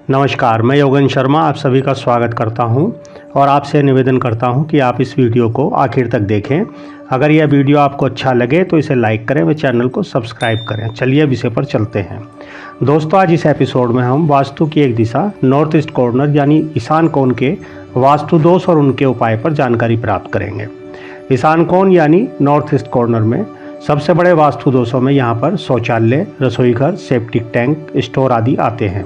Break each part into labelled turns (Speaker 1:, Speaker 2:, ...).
Speaker 1: नमस्कार, मैं योगेंद्र शर्मा आप सभी का स्वागत करता हूं और आपसे निवेदन करता हूं कि आप इस वीडियो को आखिर तक देखें। अगर यह वीडियो आपको अच्छा लगे तो इसे लाइक करें व चैनल को सब्सक्राइब करें। चलिए विषय पर चलते हैं। दोस्तों, आज इस एपिसोड में हम वास्तु की एक दिशा नॉर्थ ईस्ट कॉर्नर यानी ईशान कोण के वास्तु दोष और उनके उपाय पर जानकारी प्राप्त करेंगे। ईशान कोण यानी नॉर्थ ईस्ट कॉर्नर में सबसे बड़े वास्तु दोषों में यहाँ पर शौचालय, रसोईघर, सेप्टिक टैंक, स्टोर आदि आते हैं।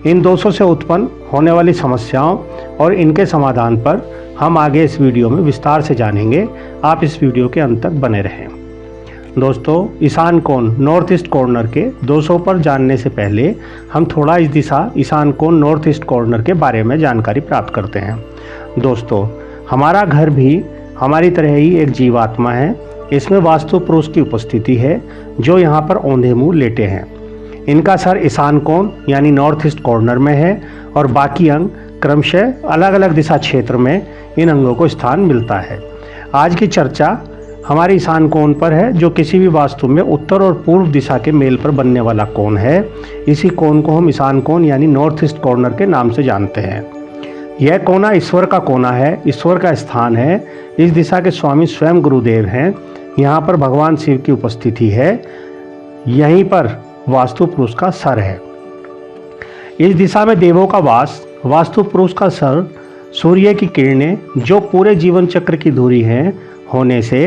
Speaker 1: इन दोषों से उत्पन्न होने वाली समस्याओं और इनके समाधान पर हम आगे इस वीडियो में विस्तार से जानेंगे। आप इस वीडियो के अंत तक बने रहें। दोस्तों, ईशान कोण नॉर्थ ईस्ट कॉर्नर के दोषों पर जानने से पहले हम थोड़ा इस दिशा ईशान कोण नॉर्थ ईस्ट कॉर्नर के बारे में जानकारी प्राप्त करते हैं। दोस्तों, हमारा घर भी हमारी तरह ही एक जीवात्मा है। इसमें वास्तु पुरुष की उपस्थिति है जो यहाँ पर औंधे मुँह लेटे हैं। इनका सर ईशान कोण यानी नॉर्थ ईस्ट कॉर्नर में है और बाकी अंग क्रमशः अलग अलग दिशा क्षेत्र में इन अंगों को स्थान मिलता है। आज की चर्चा हमारे ईशान कोण पर है, जो किसी भी वास्तु में उत्तर और पूर्व दिशा के मेल पर बनने वाला कोण है। इसी कोण को हम ईशान कोण यानी नॉर्थ ईस्ट कॉर्नर के नाम से जानते हैं। यह कोना ईश्वर का कोना है, ईश्वर का स्थान है। इस दिशा के स्वामी स्वयं गुरुदेव हैं। यहाँ पर भगवान शिव की उपस्थिति है। यहीं पर वास्तु पुरुष का सर है। इस दिशा में देवों का वास, वास्तु पुरुष का सर, सूर्य की किरणें जो पूरे जीवन चक्र की धुरी हैं होने से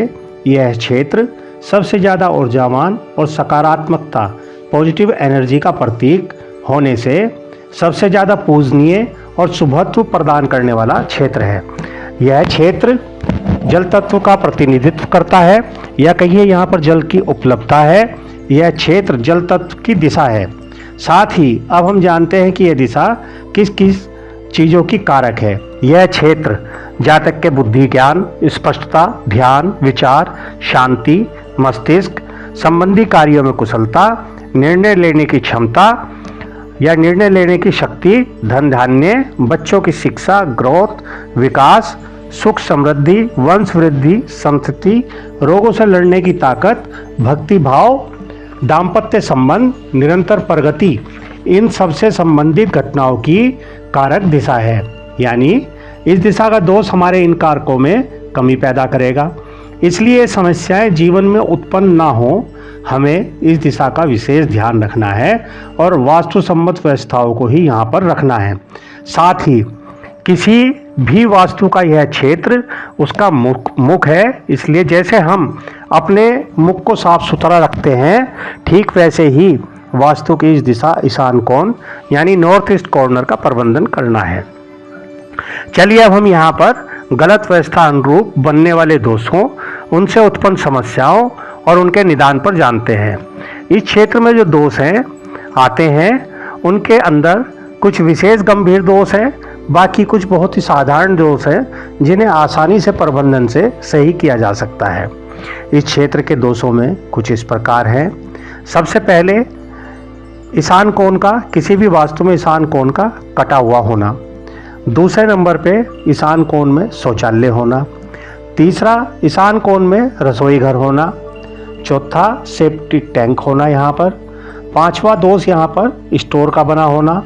Speaker 1: यह क्षेत्र सबसे ज़्यादा ऊर्जावान और सकारात्मकता, पॉजिटिव एनर्जी का प्रतीक होने से सबसे ज़्यादा पूजनीय और शुभत्व प्रदान करने वाला क्षेत्र है। यह क्षेत्र जल तत्व का प्रतिनिधित्व करता है, या कहिए यहाँ पर जल की उपलब्धता है। यह क्षेत्र जल तत्व की दिशा है। साथ ही अब हम जानते हैं कि यह दिशा किस किस चीज़ों की कारक है। यह क्षेत्र जातक के बुद्धि, ज्ञान, स्पष्टता, ध्यान, विचार, शांति, मस्तिष्क संबंधी कार्यों में कुशलता, निर्णय लेने की क्षमता या निर्णय लेने की शक्ति, धन धान्य, बच्चों की शिक्षा, ग्रोथ, विकास, सुख समृद्धि, वंश वृद्धि, संतति, रोगों से लड़ने की ताकत, भक्ति भाव, दाम्पत्य संबंध, निरंतर प्रगति, इन सबसे संबंधित घटनाओं की कारक दिशा है। यानी इस दिशा का दोष हमारे इन कारकों में कमी पैदा करेगा। इसलिए ये समस्याएं जीवन में उत्पन्न ना हो, हमें इस दिशा का विशेष ध्यान रखना है और वास्तु सम्मत व्यवस्थाओं को ही यहाँ पर रखना है। साथ ही किसी भी वास्तु का यह क्षेत्र उसका मुख है। इसलिए जैसे हम अपने मुख को साफ सुथरा रखते हैं, ठीक वैसे ही वास्तु की इस दिशा ईशान कोण यानी नॉर्थ ईस्ट कॉर्नर का प्रबंधन करना है। चलिए अब हम यहाँ पर गलत व्यवस्था अनुरूप बनने वाले दोषों, उनसे उत्पन्न समस्याओं और उनके निदान पर जानते हैं। इस क्षेत्र में जो दोष हैं आते हैं, उनके अंदर कुछ विशेष गंभीर दोष हैं, बाकी कुछ बहुत ही साधारण दोष हैं जिन्हें आसानी से प्रबंधन से सही किया जा सकता है। इस क्षेत्र के दोषों में कुछ इस प्रकार हैं। सबसे पहले ईशान कोण का, किसी भी वास्तु में ईशान कोण का कटा हुआ होना। दूसरे नंबर पे ईशान कोण में शौचालय होना। तीसरा, ईशान कोण में रसोई घर होना। चौथा, सेप्टिक टैंक होना यहाँ पर। पांचवा दोष यहाँ पर स्टोर का बना होना।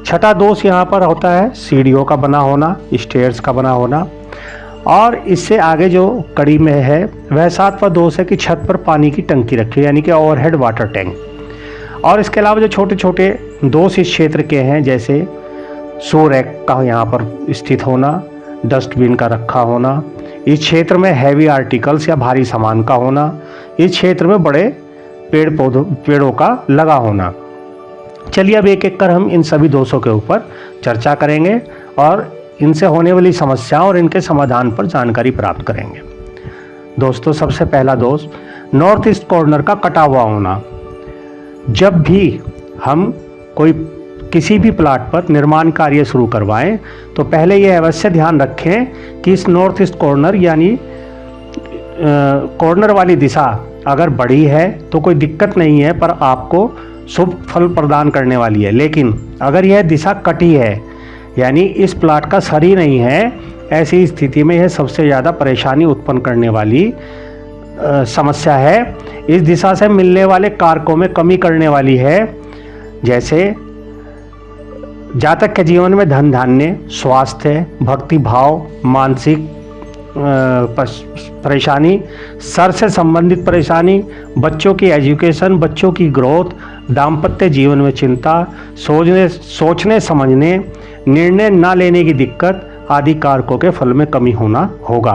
Speaker 1: छठा दोष यहाँ पर होता है सीढ़ियों का बना होना, स्टेयर्स का बना होना। और इससे आगे जो कड़ी में है वह सातवां दोष है कि छत पर पानी की टंकी रखी, यानी कि ओवरहेड वाटर टैंक। और इसके अलावा जो छोटे छोटे दोष इस क्षेत्र के हैं, जैसे शो रैक का यहाँ पर स्थित होना, डस्टबिन का रखा होना, इस क्षेत्र में हैवी आर्टिकल्स या भारी सामान का होना, इस क्षेत्र में बड़े पेड़ों का लगा होना। चलिए अब एक एक कर हम इन सभी दोषों के ऊपर चर्चा करेंगे और इनसे होने वाली समस्याओं और इनके समाधान पर जानकारी प्राप्त करेंगे। दोस्तों, सबसे पहला दोष नॉर्थ ईस्ट कॉर्नर का कटा हुआ होना। जब भी हम किसी भी प्लाट पर निर्माण कार्य शुरू करवाएं तो पहले यह अवश्य ध्यान रखें कि इस नॉर्थ ईस्ट कॉर्नर यानी कॉर्नर वाली दिशा अगर बड़ी है तो कोई दिक्कत नहीं है, पर आपको शुभ फल प्रदान करने वाली है। लेकिन अगर यह दिशा कटी है यानी इस प्लाट का सर ही नहीं है, ऐसी स्थिति में यह सबसे ज़्यादा परेशानी उत्पन्न करने वाली समस्या है। इस दिशा से मिलने वाले कारकों में कमी करने वाली है। जैसे जातक के जीवन में धन धान्य, स्वास्थ्य, भक्ति भाव, मानसिक परेशानी, सर से संबंधित परेशानी, बच्चों की एजुकेशन, बच्चों की ग्रोथ, दाम्पत्य जीवन में चिंता, सोचने समझने, निर्णय न लेने की दिक्कत आदि कारकों के फल में कमी होना होगा।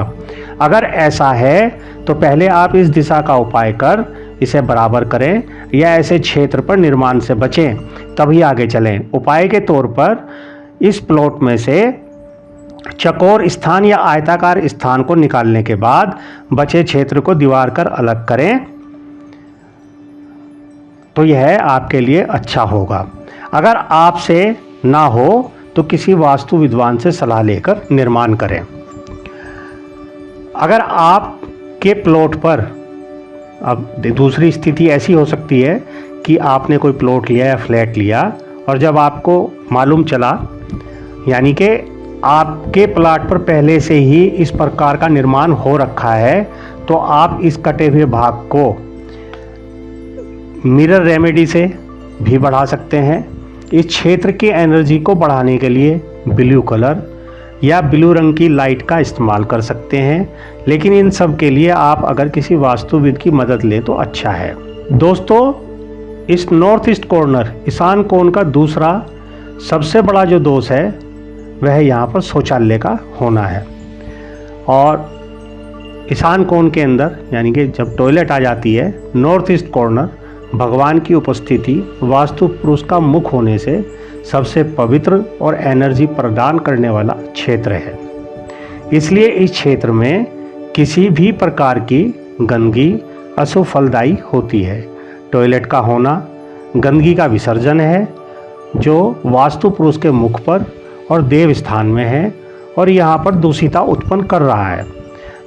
Speaker 1: अगर ऐसा है तो पहले आप इस दिशा का उपाय कर इसे बराबर करें या ऐसे क्षेत्र पर निर्माण से बचें, तभी आगे चलें। उपाय के तौर पर इस प्लॉट में से चौकोर स्थान या आयताकार स्थान को निकालने के बाद बचे क्षेत्र को दीवार कर अलग करें तो यह आपके लिए अच्छा होगा। अगर आपसे ना हो तो किसी वास्तु विद्वान से सलाह लेकर निर्माण करें। अगर आपके प्लॉट पर, अब दूसरी स्थिति ऐसी हो सकती है कि आपने कोई प्लॉट लिया या फ्लैट लिया और जब आपको मालूम चला, यानी कि आपके प्लॉट पर पहले से ही इस प्रकार का निर्माण हो रखा है, तो आप इस कटे हुए भाग को मिरर रेमेडी से भी बढ़ा सकते हैं। इस क्षेत्र की एनर्जी को बढ़ाने के लिए ब्लू कलर या ब्लू रंग की लाइट का इस्तेमाल कर सकते हैं, लेकिन इन सब के लिए आप अगर किसी वास्तुविद की मदद लें तो अच्छा है। दोस्तों, इस नॉर्थ ईस्ट कॉर्नर ईशान कोण का दूसरा सबसे बड़ा जो दोष है वह यहाँ पर शौचालय का होना है। और ईशान कोण के अंदर, यानी कि जब टॉयलेट आ जाती है, नॉर्थ ईस्ट कॉर्नर भगवान की उपस्थिति, वास्तु पुरुष का मुख होने से सबसे पवित्र और एनर्जी प्रदान करने वाला क्षेत्र है। इसलिए इस क्षेत्र में किसी भी प्रकार की गंदगी अशुभ फलदायी होती है। टॉयलेट का होना गंदगी का विसर्जन है जो वास्तु पुरुष के मुख पर और देव स्थान में है और यहाँ पर दूषिता उत्पन्न कर रहा है।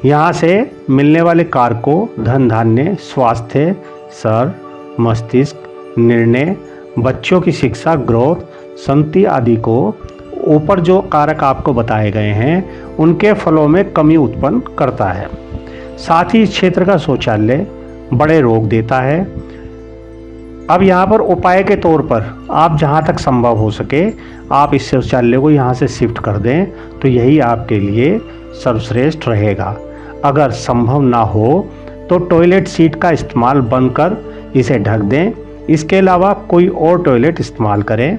Speaker 1: यहाँ से मिलने वाले कारकों धन धान्य, स्वास्थ्य, सर, मस्तिष्क, निर्णय, बच्चों की शिक्षा, ग्रोथ, संति आदि को ऊपर जो कारक आपको बताए गए हैं उनके फलों में कमी उत्पन्न करता है। साथ ही इस क्षेत्र का शौचालय बड़े रोग देता है। अब यहाँ पर उपाय के तौर पर आप जहाँ तक संभव हो सके आप इस शौचालय को यहाँ से शिफ्ट कर दें तो यही आपके लिए सर्वश्रेष्ठ रहेगा। अगर संभव ना हो तो टॉयलेट सीट का इस्तेमाल बंद कर इसे ढक दें। इसके अलावा कोई और टॉयलेट इस्तेमाल करें।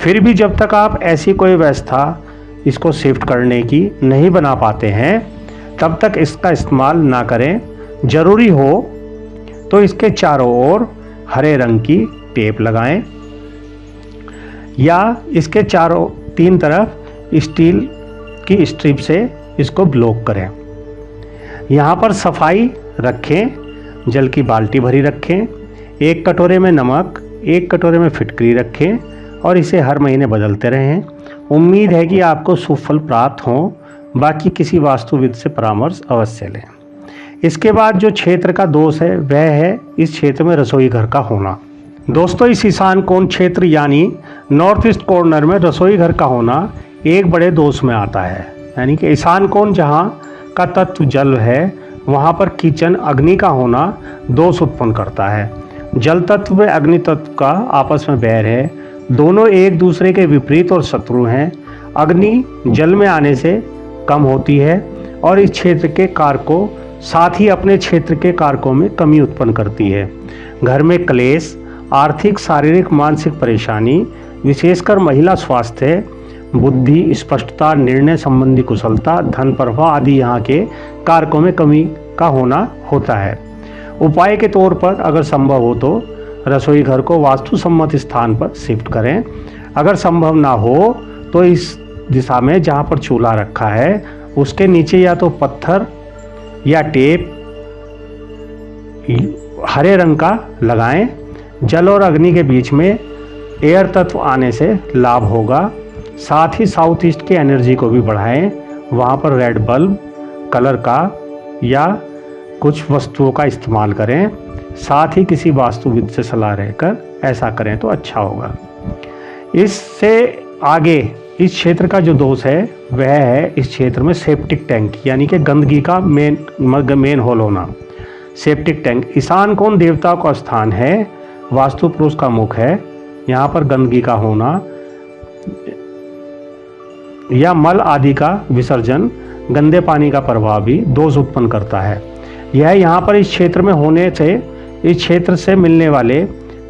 Speaker 1: फिर भी जब तक आप ऐसी कोई व्यवस्था इसको शिफ्ट करने की नहीं बना पाते हैं तब तक इसका इस्तेमाल ना करें। ज़रूरी हो तो इसके चारों ओर हरे रंग की टेप लगाएं या इसके चारों तीन तरफ स्टील की स्ट्रिप से इसको ब्लॉक करें। यहाँ पर सफाई रखें, जल की बाल्टी भरी रखें, एक कटोरे में नमक, एक कटोरे में फिटकरी रखें और इसे हर महीने बदलते रहें। उम्मीद है कि आपको शुभ फल प्राप्त हों। बाकी किसी वास्तुविद से परामर्श अवश्य लें। इसके बाद जो क्षेत्र का दोष है वह है इस क्षेत्र में रसोई घर का होना। दोस्तों, इस ईशान कोण क्षेत्र यानी नॉर्थ ईस्ट कॉर्नर में रसोई घर का होना एक बड़े दोष में आता है। यानी कि ईशान कोण जहाँ का तत्व जल है वहाँ पर किचन अग्नि का होना दोष उत्पन्न करता है। जल तत्व में अग्नि तत्व का आपस में बैर है। दोनों एक दूसरे के विपरीत और शत्रु हैं। अग्नि जल में आने से कम होती है और इस क्षेत्र के कारकों साथ ही अपने क्षेत्र के कारकों में कमी उत्पन्न करती है। घर में क्लेश, आर्थिक, शारीरिक, मानसिक परेशानी, विशेषकर महिला स्वास्थ्य, बुद्धि, स्पष्टता, निर्णय संबंधी कुशलता, धन प्रवाह आदि यहाँ के कारकों में कमी का होना होता है। उपाय के तौर पर अगर संभव हो तो रसोई घर को वास्तु सम्मत स्थान पर शिफ्ट करें। अगर संभव ना हो तो इस दिशा में जहाँ पर चूल्हा रखा है उसके नीचे या तो पत्थर या टेप हरे रंग का लगाएं। जल और अग्नि के बीच में एयर तत्व आने से लाभ होगा। साथ ही साउथ ईस्ट की एनर्जी को भी बढ़ाएं। वहाँ पर रेड बल्ब कलर का या कुछ वस्तुओं का इस्तेमाल करें। साथ ही किसी वास्तुविद से सलाह रहकर ऐसा करें तो अच्छा होगा। इससे आगे इस क्षेत्र का जो दोष है वह है इस क्षेत्र में सेप्टिक टैंक यानी कि गंदगी का मेन होल होना। सेप्टिक टैंक ईशान कोण देवता का स्थान है, वास्तु पुरुष का मुख है। यहाँ पर गंदगी का होना या मल आदि का विसर्जन, गंदे पानी का प्रभाव भी दोष उत्पन्न करता है। यह यहाँ पर इस क्षेत्र में होने से, इस क्षेत्र से मिलने वाले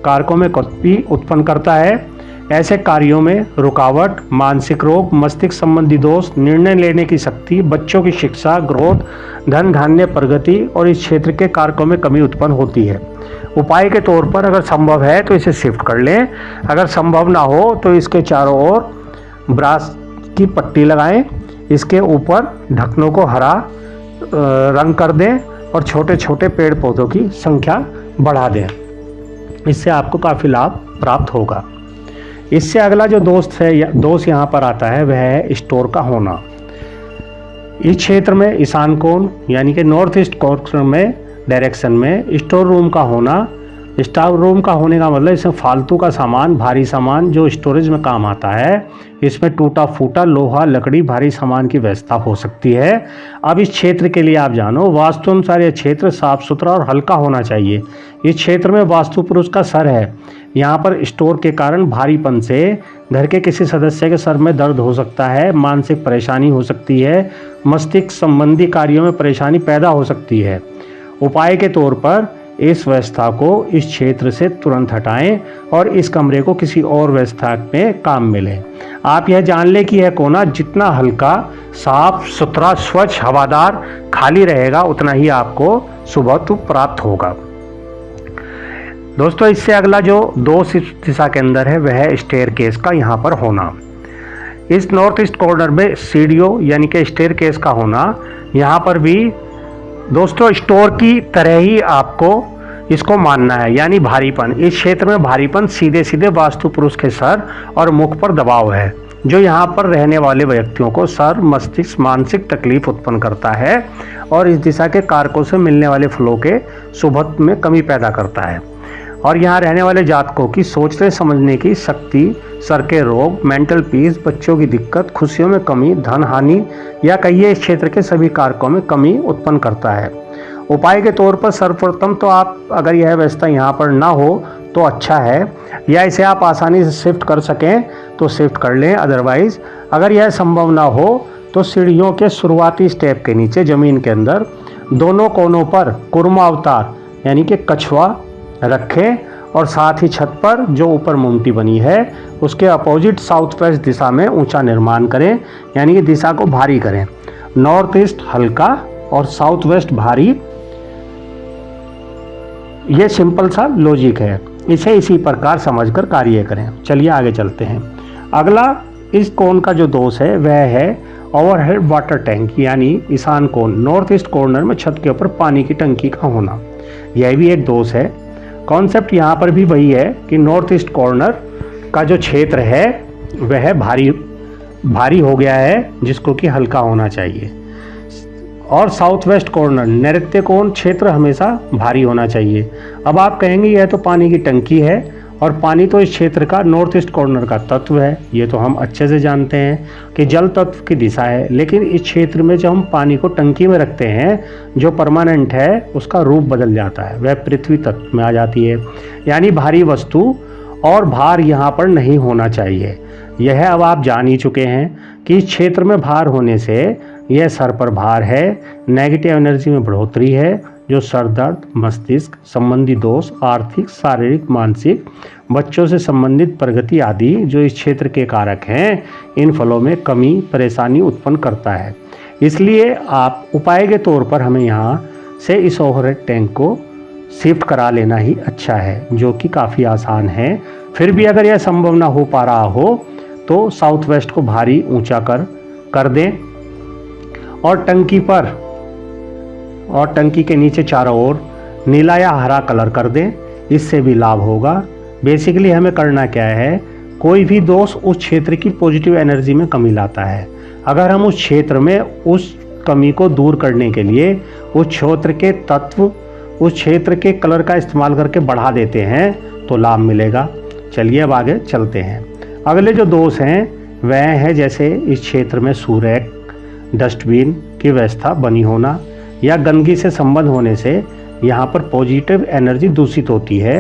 Speaker 1: कारकों में भी उत्पन्न करता है। ऐसे कार्यों में रुकावट, मानसिक रोग, मस्तिष्क संबंधी दोष, निर्णय लेने की शक्ति, बच्चों की शिक्षा, ग्रोथ, धन धान्य, प्रगति और इस क्षेत्र के कारकों में कमी उत्पन्न होती है। उपाय के तौर पर अगर संभव है तो इसे शिफ्ट कर लें, अगर संभव ना हो तो इसके चारों ओर ब्रास की पट्टी लगाएं, इसके ऊपर ढक्कनों को हरा रंग कर दें और छोटे छोटे पेड़ पौधों की संख्या बढ़ा दें। इससे आपको काफ़ी लाभ प्राप्त होगा। इससे अगला जो दोष यहाँ पर आता है वह है स्टोर का होना। इस क्षेत्र में ईशान कोण यानी कि नॉर्थ ईस्ट कॉर्नर में डायरेक्शन में स्टोर रूम का होना। स्टोर रूम का होने का मतलब इसमें फालतू का सामान, भारी सामान जो स्टोरेज में काम आता है, इसमें टूटा फूटा लोहा, लकड़ी, भारी सामान की व्यवस्था हो सकती है। अब इस क्षेत्र के लिए आप जानो, वास्तु अनुसार यह क्षेत्र साफ सुथरा और हल्का होना चाहिए। इस क्षेत्र में वास्तु पुरुष का सर है। यहाँ पर स्टोर के कारण भारीपन से घर के किसी सदस्य के सर में दर्द हो सकता है, मानसिक परेशानी हो सकती है, मस्तिष्क संबंधी कार्यों में परेशानी पैदा हो सकती है। उपाय के तौर पर इस व्यवस्था को इस क्षेत्र से तुरंत हटाएं और इस कमरे को किसी और व्यवस्था में काम में लें। आप यह जान लें कि यह कोना जितना हल्का, साफ सुथरा, स्वच्छ, हवादार, खाली रहेगा उतना ही आपको शुभत्व प्राप्त होगा। दोस्तों, इससे अगला जो दोष इस दिशा के अंदर है वह है स्टेयरकेस का यहाँ पर होना। इस नॉर्थ ईस्ट कॉर्नर में सीढ़ियों यानी कि स्टेयरकेस का होना, यहाँ पर भी दोस्तों स्टोर की तरह ही आपको इसको मानना है। यानी भारीपन, इस क्षेत्र में भारीपन सीधे सीधे वास्तु पुरुष के सर और मुख पर दबाव है, जो यहाँ पर रहने वाले व्यक्तियों को सर, मस्तिष्क, मानसिक तकलीफ उत्पन्न करता है और इस दिशा के कारकों से मिलने वाले फलों के शुभत्व में कमी पैदा करता है। और यहाँ रहने वाले जातकों की सोचने समझने की शक्ति, सर के रोग, मेंटल पीस, बच्चों की दिक्कत, खुशियों में कमी, धन हानि या कहिए इस क्षेत्र के सभी कारकों में कमी उत्पन्न करता है। उपाय के तौर पर सर्वप्रथम तो आप, अगर यह व्यवस्था यहाँ पर ना हो तो अच्छा है, या इसे आप आसानी से शिफ्ट कर सकें तो शिफ्ट कर लें। अदरवाइज अगर यह संभव ना हो तो सीढ़ियों के शुरुआती स्टेप के नीचे ज़मीन के अंदर दोनों कोनों पर कुर्मा अवतार यानी कि कछुआ रखें और साथ ही छत पर जो ऊपर मुंटी बनी है उसके अपोजिट साउथ वेस्ट दिशा में ऊंचा निर्माण करें, यानी कि दिशा को भारी करें। नॉर्थ ईस्ट हल्का और साउथ वेस्ट भारी। ये सिंपल सा लॉजिक है, इसे इसी प्रकार समझकर कार्य करें। चलिए आगे चलते हैं। अगला इस कोण का जो दोष है वह है ओवरहेड वाटर टैंक यानी ईशान कोण, नॉर्थ ईस्ट कॉर्नर में छत के ऊपर पानी की टंकी का होना। यह भी एक दोष है। कॉन्सेप्ट यहाँ पर भी वही है कि नॉर्थ ईस्ट कॉर्नर का जो क्षेत्र है वह भारी हो गया है, जिसको कि हल्का होना चाहिए, और साउथ वेस्ट कॉर्नर नैऋत्य कोण क्षेत्र हमेशा भारी होना चाहिए। अब आप कहेंगे यह तो पानी की टंकी है और पानी तो इस क्षेत्र का नॉर्थ ईस्ट कॉर्नर का तत्व है। ये तो हम अच्छे से जानते हैं कि जल तत्व की दिशा है, लेकिन इस क्षेत्र में जब हम पानी को टंकी में रखते हैं जो परमानेंट है उसका रूप बदल जाता है, वह पृथ्वी तत्व में आ जाती है। यानी भारी वस्तु और भार यहाँ पर नहीं होना चाहिए। यह अब आप जान ही चुके हैं कि इस क्षेत्र में भार होने से यह सर पर भार है, नेगेटिव एनर्जी में बढ़ोतरी है, जो सर दर्द, मस्तिष्क संबंधी दोष, आर्थिक, शारीरिक, मानसिक, बच्चों से संबंधित प्रगति आदि जो इस क्षेत्र के कारक हैं, इन फलों में कमी, परेशानी उत्पन्न करता है। इसलिए आप उपाय के तौर पर हमें यहाँ से इस ओवरहेड टैंक को शिफ्ट करा लेना ही अच्छा है, जो कि काफ़ी आसान है। फिर भी अगर यह संभव ना हो पा रहा हो तो साउथ वेस्ट को भारी ऊंचा कर दें और टंकी के नीचे चारों ओर नीला या हरा कलर कर दें, इससे भी लाभ होगा। बेसिकली हमें करना क्या है, कोई भी दोष उस क्षेत्र की पॉजिटिव एनर्जी में कमी लाता है। अगर हम उस क्षेत्र में उस कमी को दूर करने के लिए उस क्षेत्र के तत्व, उस क्षेत्र के कलर का इस्तेमाल करके बढ़ा देते हैं तो लाभ मिलेगा। चलिए अब आगे चलते हैं। अगले जो दोष हैं वह है जैसे इस क्षेत्र में सूरैक, डस्टबिन की व्यवस्था बनी होना या गंदगी से संबंध होने से यहाँ पर पॉजिटिव एनर्जी दूषित होती है।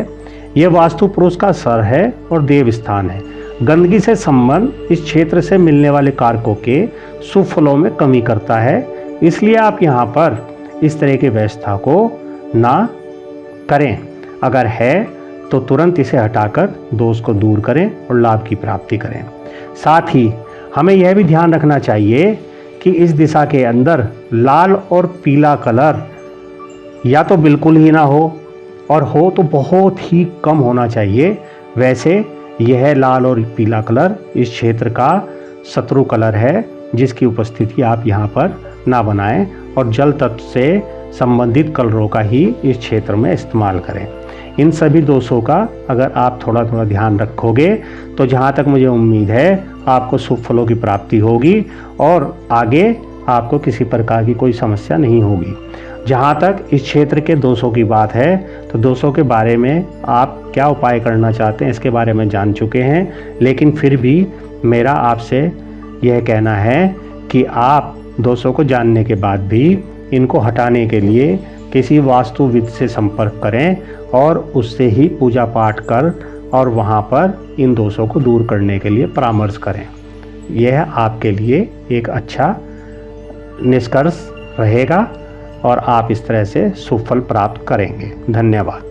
Speaker 1: ये वास्तु पुरुष का सर है और देव स्थान है। गंदगी से संबंध इस क्षेत्र से मिलने वाले कारकों के शुभ फलों में कमी करता है, इसलिए आप यहाँ पर इस तरह की व्यवस्था को ना करें। अगर है तो तुरंत इसे हटाकर दोष को दूर करें और लाभ की प्राप्ति करें। साथ ही हमें यह भी ध्यान रखना चाहिए कि इस दिशा के अंदर लाल और पीला कलर या तो बिल्कुल ही ना हो और हो तो बहुत ही कम होना चाहिए। वैसे यह लाल और पीला कलर इस क्षेत्र का शत्रु कलर है, जिसकी उपस्थिति आप यहाँ पर ना बनाएं और जल तत्व से संबंधित कलरों का ही इस क्षेत्र में इस्तेमाल करें। इन सभी दोषों का अगर आप थोड़ा थोड़ा ध्यान रखोगे तो जहाँ तक मुझे उम्मीद है आपको शुभ फलों की प्राप्ति होगी और आगे आपको किसी प्रकार की कोई समस्या नहीं होगी। जहाँ तक इस क्षेत्र के दोषों की बात है तो दोषों के बारे में आप क्या उपाय करना चाहते हैं इसके बारे में जान चुके हैं, लेकिन फिर भी मेरा आपसे यह कहना है कि आप दोषों को जानने के बाद भी इनको हटाने के लिए किसी वास्तुविद से संपर्क करें और उससे ही पूजा पाठ कर और वहाँ पर इन दोषों को दूर करने के लिए परामर्श करें। यह आपके लिए एक अच्छा निष्कर्ष रहेगा और आप इस तरह से सुफल प्राप्त करेंगे। धन्यवाद।